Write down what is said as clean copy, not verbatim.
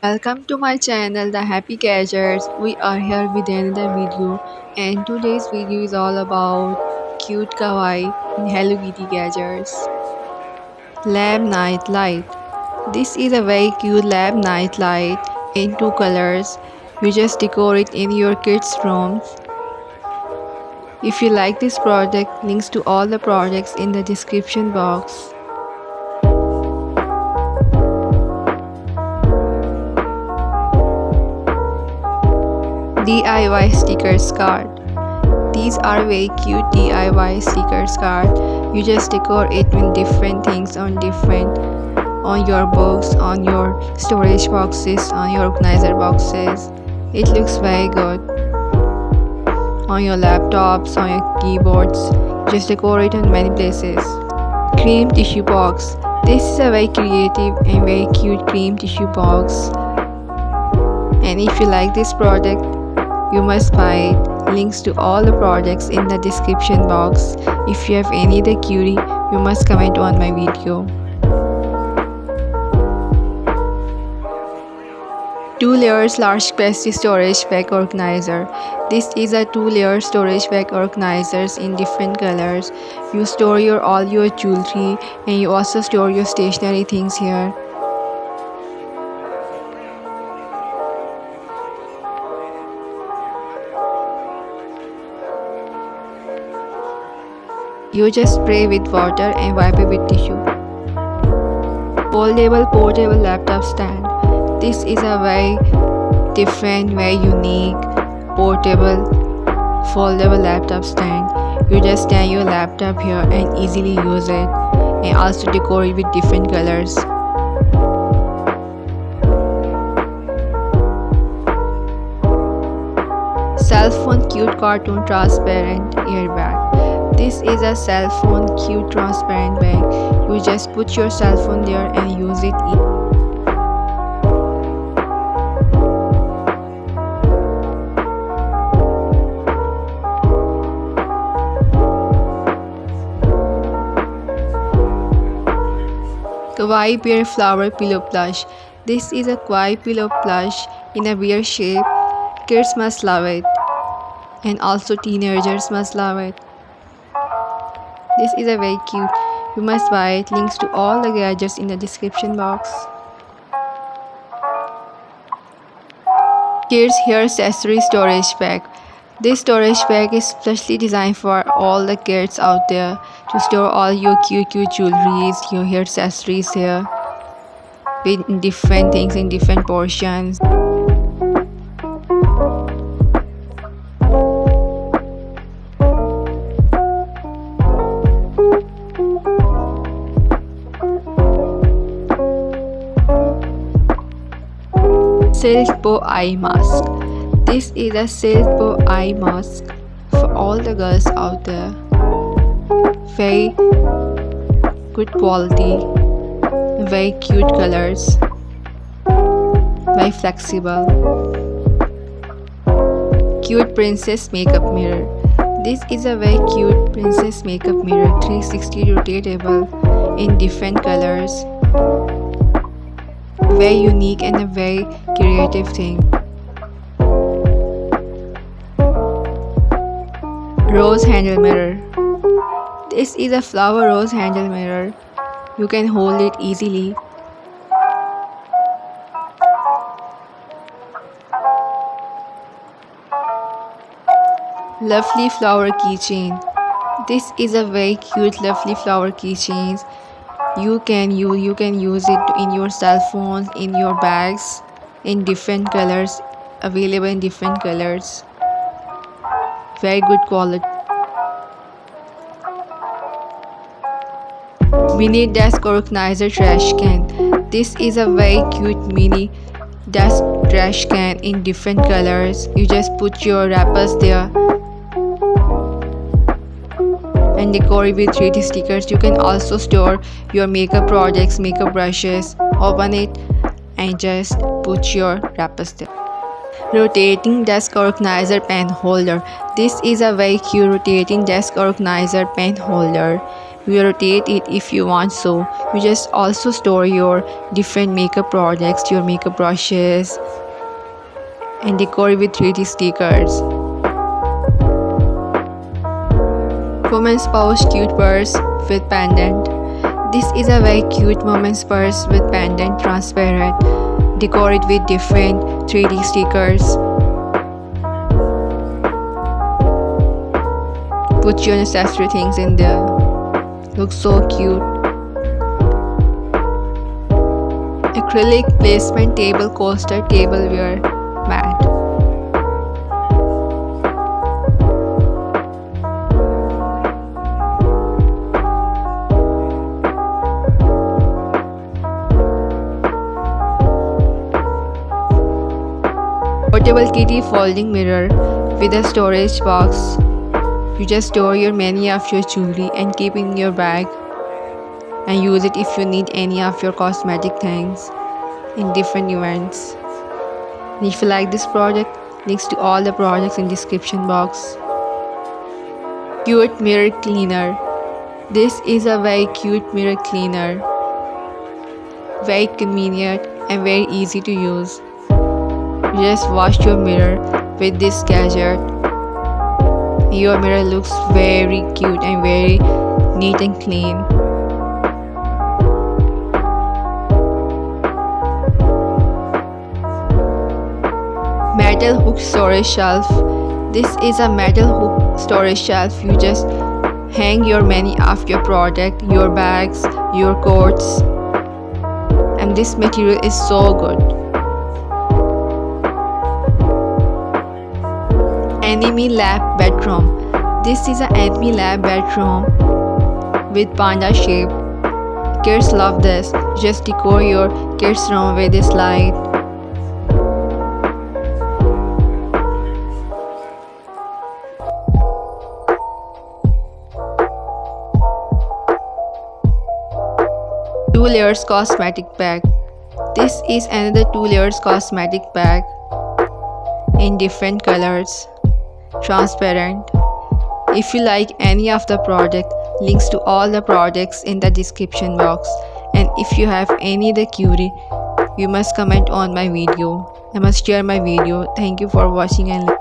Welcome to my channel The Happy Gadgets. We are here with another video, and today's video is all about cute kawaii and Hello Kitty gadgets. Lamp night light. This is a very cute lamp night light in two colors. You just decor it in your kids' rooms. If you like this product, links to all the products in the description box. DIY stickers card. These are very cute DIY stickers card. You just decor it with different things on your books, on your storage boxes, on your organizer boxes. It looks very good. On your laptops, on your keyboards. Just decor it in many places. Cream tissue box. This is a very creative and very cute cream tissue box. And if you like this product, you must buy it. Links to all the products in the description box. If you have any other query, you must comment on my video. 2 layers large capacity storage bag organizer. This is a 2-layer storage bag organizers in different colors. You store all your jewelry and you also store your stationery things here. You just spray with water and wipe it with tissue. Foldable Portable Laptop Stand. This is a very different, very unique, portable, foldable laptop stand. You just stand your laptop here and easily use it, and also decor it with different colors. Cell phone cute cartoon transparent airbag. This is a cell phone cute transparent bag. You just put your cell phone there and use it. Kawaii Bear Flower Pillow Plush. This is a kawaii pillow plush in a bear shape. Kids must love it, and also teenagers must love it. This is a very cute. You must buy it. Links to all the gadgets in the description box. Kids hair accessory storage bag. This storage bag is specially designed for all the kids out there to store all your cute jewelries, your hair accessories here with different things in different portions. Silk bow eye mask. This is a silk bow eye mask for all the girls out there. Very good quality, very cute colors, very flexible. Cute princess makeup mirror. This is a very cute princess makeup mirror, 360 rotatable in different colors. Very unique and a very creative thing. Rose handle mirror. This is a flower rose handle mirror. You can hold it easily. Lovely flower keychain. This is a very cute lovely flower keychain. You can use it in your cell phones, in your bags, in different colors, available in different colors. Very good quality. Mini desk organizer trash can. This is a very cute mini desk trash can in different colors. You just put your wrappers there and decor it with 3D stickers. You can also store your makeup products, makeup brushes. Open it and just put your wrappers there. Rotating desk organizer pen holder. This is a very cute rotating desk organizer pen holder You rotate it if you want, so you just also store your different makeup products, your makeup brushes, and decor with 3D stickers. Women's pouch cute purse with pendant. This is a very cute women's purse with pendant, transparent. Decor it with different 3D stickers. Put your necessary things in there. Looks so cute. Acrylic placement table coaster tableware mat. Portable kitty folding mirror with a storage box. You just store your many of your jewelry and keep in your bag and use it if you need any of your cosmetic things in different events. And if you like this project, links to all the projects in description box. Cute mirror cleaner. This is a very cute mirror cleaner. Very convenient and very easy to use. You just wash your mirror with this gadget. Your mirror looks very cute and very neat and clean. Metal hook storage shelf. This is a metal hook storage shelf. You just hang your many of your product, your bags, your coats, and this material is so good. Enemy lab bedroom. This is an enemy lab bedroom with panda shape. Kids love this. Just decor your kids' room with this light. Two layers cosmetic bag. This is another 2 layers cosmetic bag in different colors. Transparent. If you like any of the product, links to all the products in the description box. And if you have any other query, you must comment on my video. I must share my video. Thank you for watching and